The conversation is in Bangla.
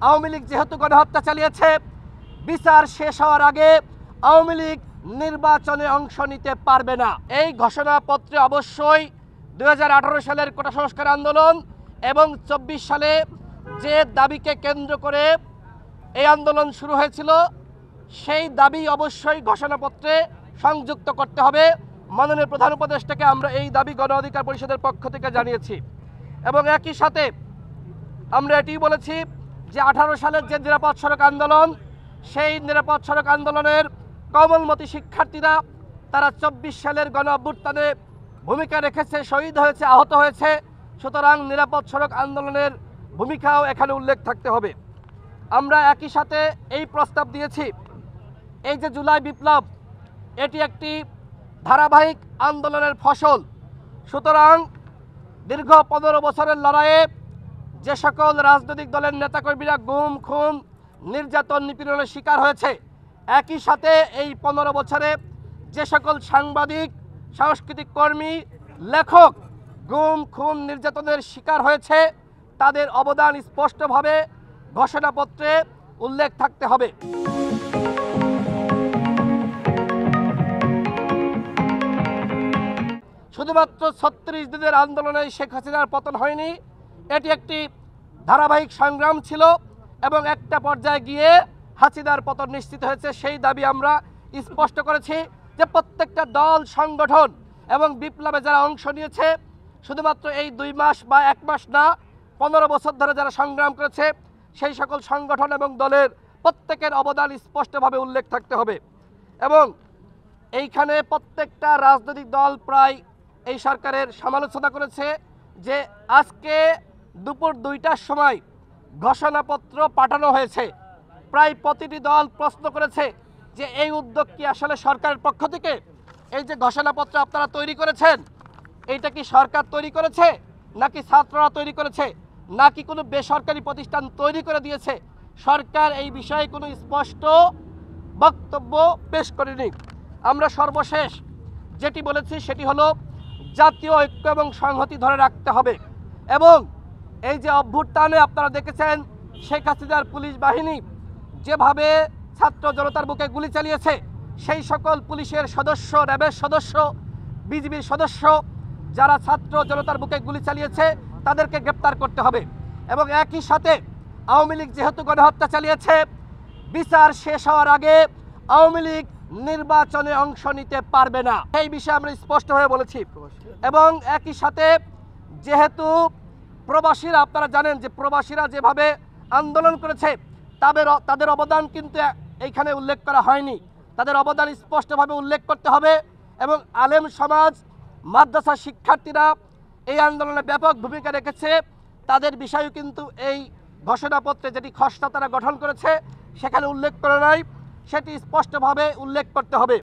আওয়ামী লীগ যেহেতু গণহত্যা চালিয়েছে, বিচার শেষ হওয়ার আগে আওয়ামী লীগ নির্বাচনে অংশ নিতে পারবে না। এই ঘোষণাপত্রে অবশ্যই 2018 সালের কোটা সংস্কার আন্দোলন এবং 24 সালে যে দাবিকে কেন্দ্র করে এই আন্দোলন শুরু হয়েছিল, সেই দাবি অবশ্যই ঘোষণাপত্রে সংযুক্ত করতে হবে। মাননীয় প্রধান উপদেষ্টাকে আমরা এই দাবি গণ অধিকার পরিষদের পক্ষ থেকে জানিয়েছি এবং একই সাথে আমরা এটি বলেছি যে 18 সালের যে নিরাপদ সড়ক আন্দোলন, সেই নিরাপদ সড়ক আন্দোলনের কোমলমতি শিক্ষার্থীরা তারা 24 সালের গণ অভ্যুত্থানে ভূমিকা রেখেছে, শহীদ হয়েছে, আহত হয়েছে। সুতরাং নিরাপদ সড়ক আন্দোলনের ভূমিকাও এখানে উল্লেখ থাকতে হবে। আমরা একই সাথে এই প্রস্তাব দিয়েছি, এই যে জুলাই বিপ্লব, এটি একটি ধারাবাহিক আন্দোলনের ফসল। সুতরাং দীর্ঘ 15 বছরের লড়াইয়ে যে সকল রাজনৈতিক দলের নেতাকর্মীরা গুম, খুন, নির্যাতন, নিপীড়নের শিকার হয়েছে, একই সাথে এই 15 বছরে যে সকল সাংবাদিক, সাংস্কৃতিক কর্মী, লেখক গুম, খুন, নির্যাতনের শিকার হয়েছে, তাদের অবদান স্পষ্টভাবে ঘোষণাপত্রে উল্লেখ থাকতে হবে। শুধুমাত্র 36 দিনের আন্দোলনে শেখ হাসিনার পতন হয়নি, এটি একটি ধারাবাহিক সংগ্রাম ছিল এবং একটা পর্যায়ে গিয়ে হাসিনার পতন নিশ্চিত হয়েছে। সেই দাবি আমরা স্পষ্ট করেছি যে প্রত্যেকটা দল, সংগঠন এবং বিপ্লবে যারা অংশ নিয়েছে, শুধুমাত্র এই 2 মাস বা 1 মাস না, 15 বছর ধরে যারা সংগ্রাম করেছে, সেই সকল সংগঠন এবং দলের প্রত্যেকের অবদান স্পষ্টভাবে উল্লেখ থাকতে হবে। এবং এইখানে প্রত্যেকটা রাজনৈতিক দল প্রায় এই সরকারের সমালোচনা করেছে যে আজকে দুপুর 2টার সময় ঘোষণাপত্র পাঠানো হয়েছে। প্রায় প্রতিটি দল প্রশ্ন করেছে যে এই উদ্যোগ কি আসলে সরকারের পক্ষ থেকে? এই যে ঘোষণাপত্র আপনারা তৈরি করেছেন, এইটা কি সরকার তৈরি করেছে, নাকি ছাত্ররা তৈরি করেছে, নাকি কোনো বেসরকারি প্রতিষ্ঠান তৈরি করে দিয়েছে? সরকার এই বিষয়ে কোনো স্পষ্ট বক্তব্য পেশ করেনি। আমরা সর্বশেষ যেটি বলেছি সেটি হলো জাতীয় ঐক্য এবং সংহতি ধরে রাখতে হবে। এবং এই যে অভ্যুত্থানে আপনারা দেখেছেন শেখ হাসিনার পুলিশ বাহিনী যেভাবে ছাত্র জনতার বুকে গুলি চালিয়েছে, সেই সকল পুলিশের সদস্য, র্যাবের সদস্য, বিজিবির সদস্য যারা ছাত্র জনতার বুকে গুলি চালিয়েছে, তাদেরকে গ্রেপ্তার করতে হবে। এবং একই সাথে আওয়ামী লীগ যেহেতু গণহত্যা চালিয়েছে, বিচার শেষ হওয়ার আগে আওয়ামী লীগ নির্বাচনে অংশ নিতে পারবে না, এই বিষয়ে আমরা স্পষ্ট হয়ে বলেছি। এবং একই সাথে যেহেতু প্রবাসীরা, আপনারা জানেন যে প্রবাসীরা যেভাবে আন্দোলন করেছে, তাদের অবদান কিন্তু এইখানে উল্লেখ করা হয়নি। তাদের অবদান স্পষ্টভাবে উল্লেখ করতে হবে। এবং আলেম সমাজ, মাদ্রাসা শিক্ষার্থীরা এই আন্দোলনে ব্যাপক ভূমিকা রেখেছে, তাদের বিষয়েও কিন্তু এই ঘোষণাপত্রে যেটি খসড়া তারা গঠন করেছে সেখানে উল্লেখ করা নাই, সেটি স্পষ্টভাবে উল্লেখ করতে হবে।